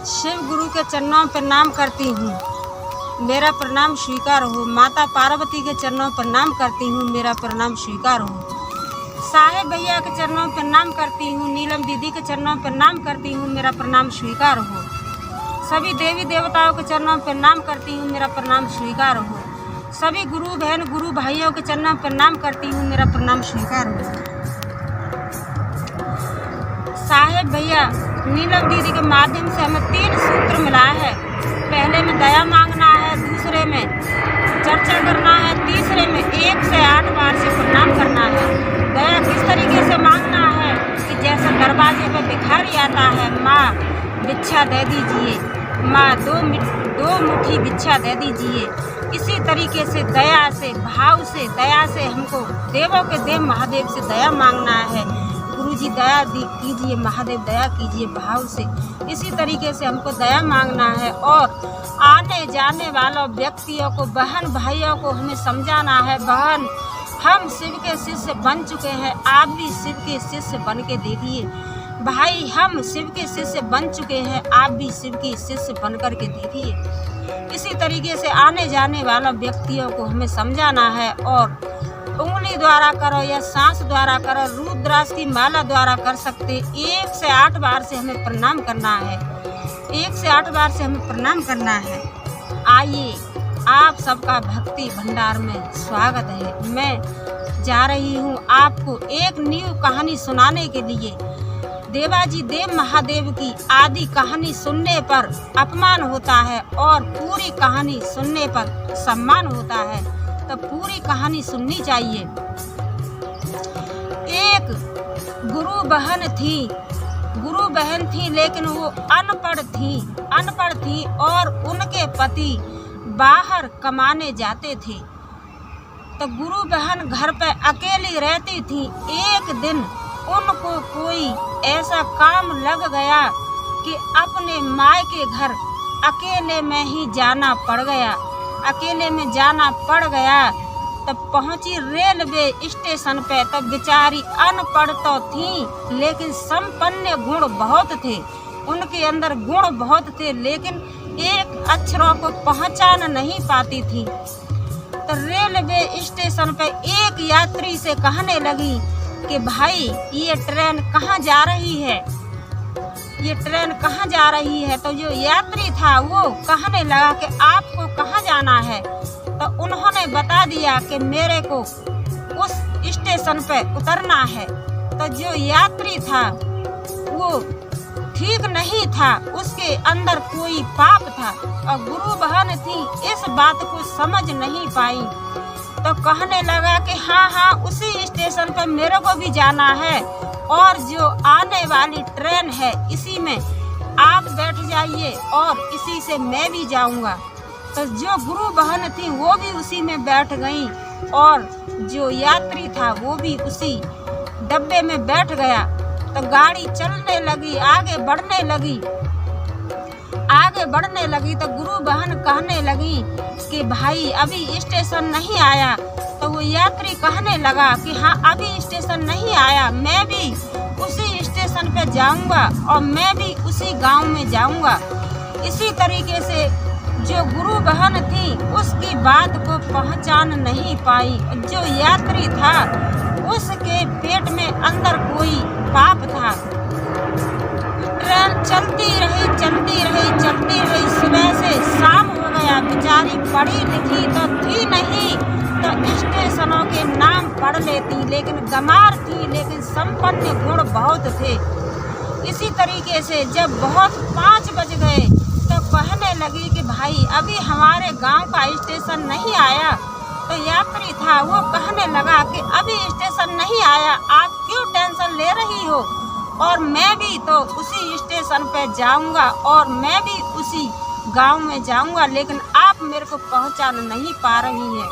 शिव गुरु के चरणों पर प्रणाम करती हूँ, मेरा प्रणाम स्वीकार हो। माता पार्वती के चरणों पर प्रणाम करती हूँ, मेरा प्रणाम स्वीकार हो। साहेब भैया के चरणों पर प्रणाम करती हूँ, नीलम दीदी के चरणों पर प्रणाम करती हूँ, मेरा प्रणाम स्वीकार हो। सभी देवी देवताओं के चरणों पर प्रणाम करती हूँ, मेरा प्रणाम स्वीकार हो। सभी गुरु बहन गुरु भाइयों के चरणों पर प्रणाम करती हूँ, मेरा प्रणाम स्वीकार हो। साहेब भैया नीलम दीदी के माध्यम से हमें 3 सूत्र मिला है। पहले में दया मांगना है, दूसरे में चर्चा करना है, तीसरे में 1 से 8 बार से प्रणाम करना है। दया किस तरीके से मांगना है कि जैसे दरवाजे पर भिखारी आता है, माँ भिक्षा दे दीजिए, माँ दो मुट्ठी भिक्षा दे दीजिए। इसी तरीके से दया से, भाव से, दया से हमको देवों के देव महादेव से दया मांगना है। गुरुजी दया कीजिए, महादेव दया कीजिए, भाव से। इसी तरीके से हमको दया मांगना है और आने जाने वालों व्यक्तियों को, बहन भाइयों को हमें समझाना है, बहन हम शिव के शिष्य बन चुके हैं, आप भी शिव के शिष्य बन के देखिए। भाई हम शिव के शिष्य बन चुके हैं, आप भी शिव के शिष्य बन कर के देखिए। इसी तरीके से आने जाने वालों व्यक्तियों को हमें समझाना है और उंगली द्वारा करो या सांस द्वारा करो, रुद्राक्ष की माला द्वारा कर सकते। 1 से 8 बार से हमें प्रणाम करना है, 1 से 8 बार से हमें प्रणाम करना है। आइए आप सबका भक्ति भंडार में स्वागत है। मैं जा रही हूँ आपको एक न्यू कहानी सुनाने के लिए। देवाजी देव महादेव की आदि कहानी सुनने पर अपमान होता है और पूरी कहानी सुनने पर सम्मान होता है, तो पूरी कहानी सुननी चाहिए। एक गुरु बहन थी लेकिन वो अनपढ़ थी और उनके पति बाहर कमाने जाते थे, तो गुरु बहन घर पे अकेली रहती थी। एक दिन उनको कोई ऐसा काम लग गया कि अपने मायके घर अकेले में ही जाना पड़ गया। तब पहुंची रेलवे स्टेशन पे। तब बेचारी अनपढ़ तो थी लेकिन संपन्न गुण बहुत थे, उनके अंदर गुण बहुत थे, लेकिन एक अक्षरों को पहचान नहीं पाती थी। तो रेलवे स्टेशन पे एक यात्री से कहने लगी कि भाई ये ट्रेन कहाँ जा रही है, तो जो यात्री था वो कहने लगा कि आपको कहाँ जाना है। तो उन्होंने बता दिया कि मेरे को उस स्टेशन पे उतरना है। तो जो यात्री था वो ठीक नहीं था, उसके अंदर कोई पाप था और गुरु बहन थी इस बात को समझ नहीं पाई। तो कहने लगा कि हाँ उसी स्टेशन पर मेरे को भी जाना है और जो आने वाली ट्रेन है इसी में आप बैठ जाइए और इसी से मैं भी जाऊंगा। तो जो गुरु बहन थी वो भी उसी में बैठ गई और जो यात्री था वो भी उसी डब्बे में बैठ गया। तो गाड़ी चलने लगी, आगे बढ़ने लगी। तो गुरु बहन कहने लगी कि भाई अभी स्टेशन नहीं आया। तो वो यात्री कहने लगा कि हाँ अभी स्टेशन नहीं आया, मैं भी उसी स्टेशन पे जाऊंगा और मैं भी उसी गांव में जाऊंगा। इसी तरीके से जो गुरु बहन थी उसकी बात को पहचान नहीं पाई। जो यात्री था उसके पेट में अंदर कोई पाप था। ट्रेन चलती रही। सुबह से शाम हो गया। बेचारी पढ़ी लिखी तो थी नहीं, तो स्टेशनों के नाम पढ़ लेती, लेकिन गंवार थी, लेकिन संपन्न गुण बहुत थे। इसी तरीके से जब बहुत 5 बज गए तो कहने लगी कि भाई अभी हमारे गांव का स्टेशन नहीं आया। तो यात्री था वो कहने लगा कि अभी स्टेशन नहीं आया, आप क्यों टेंशन ले रही हो, और मैं भी तो उसी स्टेशन पे जाऊंगा और मैं भी उसी गांव में जाऊंगा, लेकिन आप मेरे को पहचान नहीं पा रही हैं।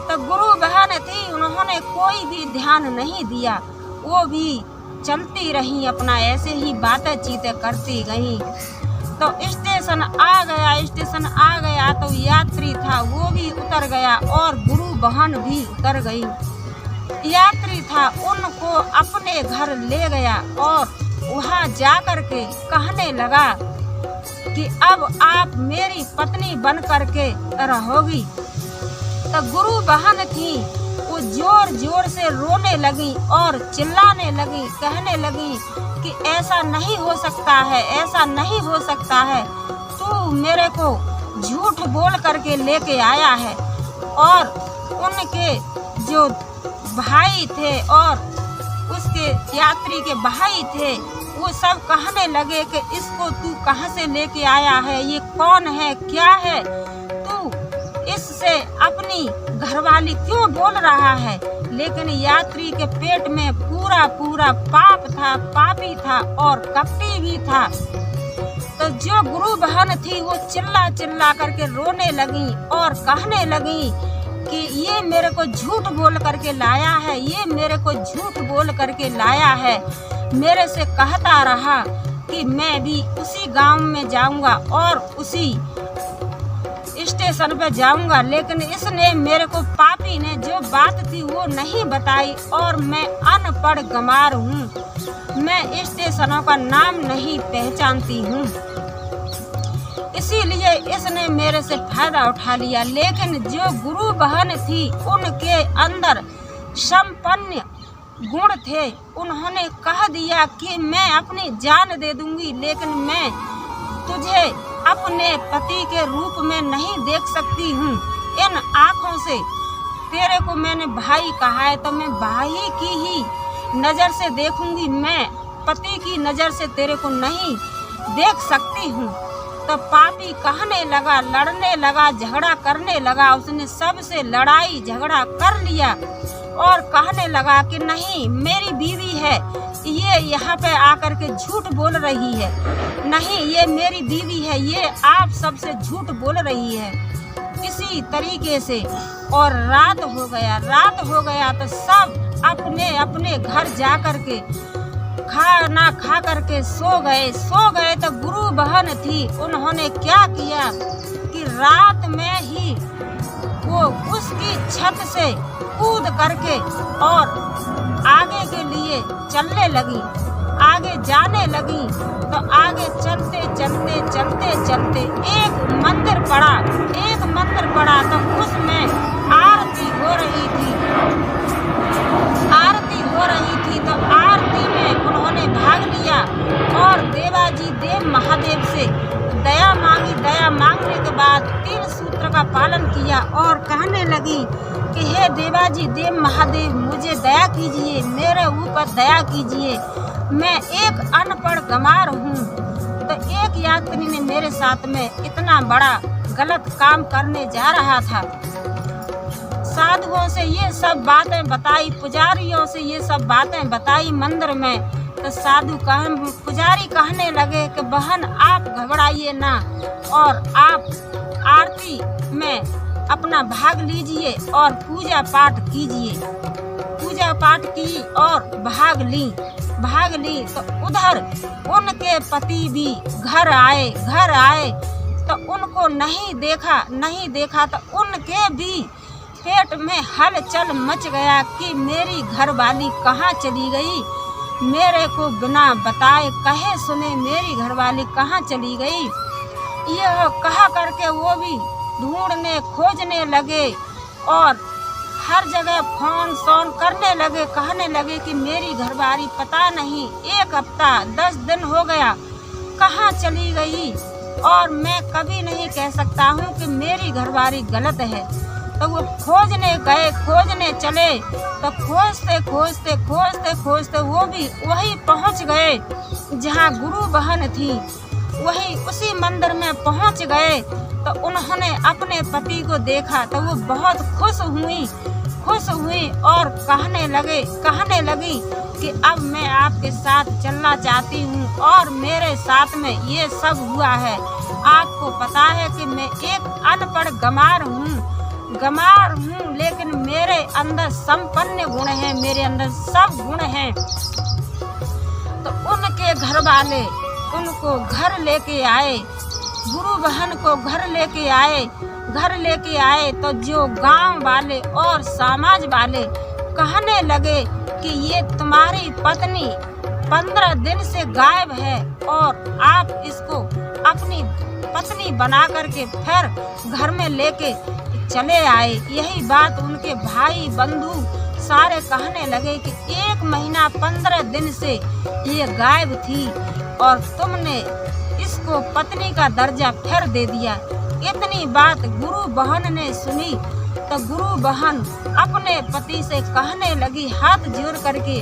तो गुरु बहन थी, उन्होंने कोई भी ध्यान नहीं दिया, वो भी चलती रही, अपना ऐसे ही बातें चीतें करती गई। तो स्टेशन आ गया तो यात्री था वो भी उतर गया और गुरु बहन भी उतर गई। यात्री था उनको अपने घर ले गया और वहाँ जाकर के कहने लगा कि अब आप मेरी पत्नी बन करके रहोगी। तो गुरु बहन थी वो जोर जोर से रोने लगी और चिल्लाने लगी, कहने लगी कि ऐसा नहीं हो सकता है, ऐसा नहीं हो सकता है, तू मेरे को झूठ बोल करके लेके आया है। और उनके जो भाई थे और उसके यात्री के भाई थे वो सब कहने लगे कि इसको तू कहाँ से लेके आया है, ये कौन है, क्या है, तू इससे अपनी घरवाली क्यों बोल रहा है। लेकिन यात्री के पेट में पूरा पूरा पाप था, पापी था और कपटी भी था। तो जो गुरु बहन थी वो चिल्ला चिल्ला करके रोने लगी और कहने लगी कि ये मेरे को झूठ बोल करके लाया है, ये मेरे को झूठ बोल करके लाया है। मेरे से कहता रहा कि मैं भी उसी गांव में जाऊंगा और उसी स्टेशन पे जाऊंगा, लेकिन इसने मेरे को, पापी ने, जो बात थी वो नहीं बताई। और मैं अनपढ़ गंवार हूँ, मैं स्टेशनों का नाम नहीं पहचानती हूँ, इसीलिए इसने मेरे से फायदा उठा लिया। लेकिन जो गुरु बहन थी उनके अंदर संपन्न गुण थे, उन्होंने कह दिया कि मैं अपनी जान दे दूंगी, लेकिन मैं तुझे अपने पति के रूप में नहीं देख सकती हूँ। इन आँखों से तेरे को मैंने भाई कहा है तो मैं भाई की ही नज़र से देखूंगी, मैं पति की नज़र से तेरे को नहीं देख सकती हूँ। तो पापी कहने लगा, लड़ने लगा, झगड़ा करने लगा। उसने सबसे लड़ाई झगड़ा कर लिया और कहने लगा कि नहीं, मेरी बीवी है, ये यहाँ पे आकर के झूठ बोल रही है, नहीं ये मेरी बीवी है, ये आप सबसे झूठ बोल रही है। इसी तरीके से और रात हो गया तो सब अपने अपने घर जा कर के खाना खा करके सो गए। तो गुरु बहन थी, उन्होंने क्या किया कि रात में ही वो उसकी छत से कूद करके और आगे के लिए चलने लगी, आगे जाने लगी। तो आगे चलते चलते एक मंदिर पड़ा तो उसमें आरती हो रही थी। तो आरती में उन्होंने भाग लिया और देवाजी देव महादेव से दया मांगी। दया मांगने के बाद 3 सूत्र का पालन किया और कहने लगी कि हे देवाजी देव महादेव, मुझे दया कीजिए, मेरे ऊपर दया कीजिए, मैं एक अनपढ़ गंवार हूँ। तो एक यात्री ने मेरे साथ में इतना बड़ा गलत काम करने जा रहा था। साधुओं से ये सब बातें बताई, पुजारियों से ये सब बातें बताई मंदिर में। तो पुजारी कहने लगे कि बहन आप घबराइए ना और आप आरती में अपना भाग लीजिए और पूजा पाठ कीजिए। पूजा पाठ की और भाग ली। तो उधर उनके पति भी घर आए तो उनको नहीं देखा तो उनके भी पेट में हलचल मच गया कि मेरी घरवाली कहाँ चली गई, मेरे को बिना बताए कहे सुने मेरी घरवाली कहाँ चली गई। यह कहा करके वो भी ढूंढने खोजने लगे और हर जगह फोन करने लगे, कहने लगे कि मेरी घरवाली पता नहीं 1 हफ्ता 10 दिन हो गया कहाँ चली गई। और मैं कभी नहीं कह सकता हूँ कि मेरी घरवाली गलत है। तो वो खोजने चले तो खोजते वो भी वही पहुँच गए जहाँ गुरु बहन थी, वही उसी मंदिर में पहुँच गए। तो उन्होंने अपने पति को देखा तो वो बहुत खुश हुई और कहने लगी कि अब मैं आपके साथ चलना चाहती हूँ और मेरे साथ में ये सब हुआ है। आपको पता है कि मैं एक अनपढ़ गंवार हूँ, लेकिन मेरे अंदर संपन्न गुण हैं, मेरे अंदर सब गुण हैं। तो उनके घर वाले उनको घर लेके आए, गुरु बहन को घर लेके आए तो जो गांव वाले और समाज वाले कहने लगे कि ये तुम्हारी पत्नी 15 दिन से गायब है और आप इसको अपनी अपनी पत्नी बना करके फिर घर में लेके चले आए। यही बात उनके भाई बंधु सारे कहने लगे कि 1 महीना 15 दिन से ये गायब थी और तुमने इसको पत्नी का दर्जा फिर दे दिया। इतनी बात गुरु बहन ने सुनी तो गुरु बहन अपने पति से कहने लगी हाथ जोड़ करके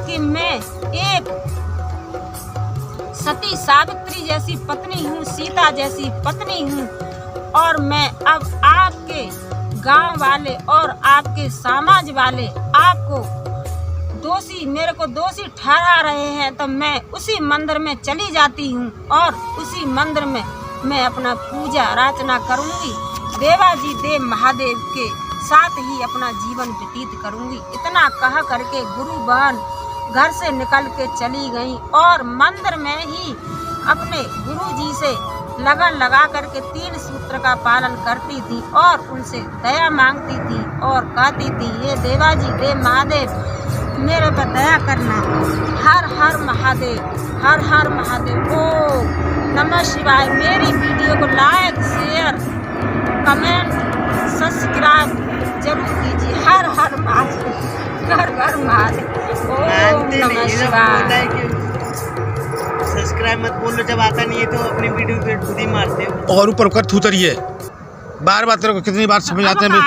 कि मैं एक सती सावित्री जैसी पत्नी हूँ, सीता जैसी पत्नी हूँ और मैं अब आपके गांव वाले और आपके समाज वाले आपको मेरे को दोषी ठहरा रहे हैं, तो मैं उसी मंदिर में चली जाती हूँ और उसी मंदिर में मैं अपना पूजा अर्चना करूँगी, देवाजी देव महादेव के साथ ही अपना जीवन व्यतीत करूँगी। इतना कहा करके गुरु बहन घर से निकल के चली गई और मंदिर में ही अपने गुरुजी से लगन लगा करके 3 सूत्र का पालन करती थी और उनसे दया मांगती थी और कहती थी, ये देवाजी देव महादेव मेरे पर दया करना। हर हर महादेव, हर हर महादेव। ओ नमः शिवाय। मेरी वीडियो को लाइक शेयर कमेंट सब्सक्राइब जरूर कीजिए। हर हर महादेव, घर घर महादेव। ओम नमः शिवाय। सब्सक्राइब मत बोलो, जब आता नहीं है तो अपनी वीडियो पे खुद ही मारते हो और ऊपर कर थूतरिए। बार बार तेरे को कितनी बार समझाते हैं।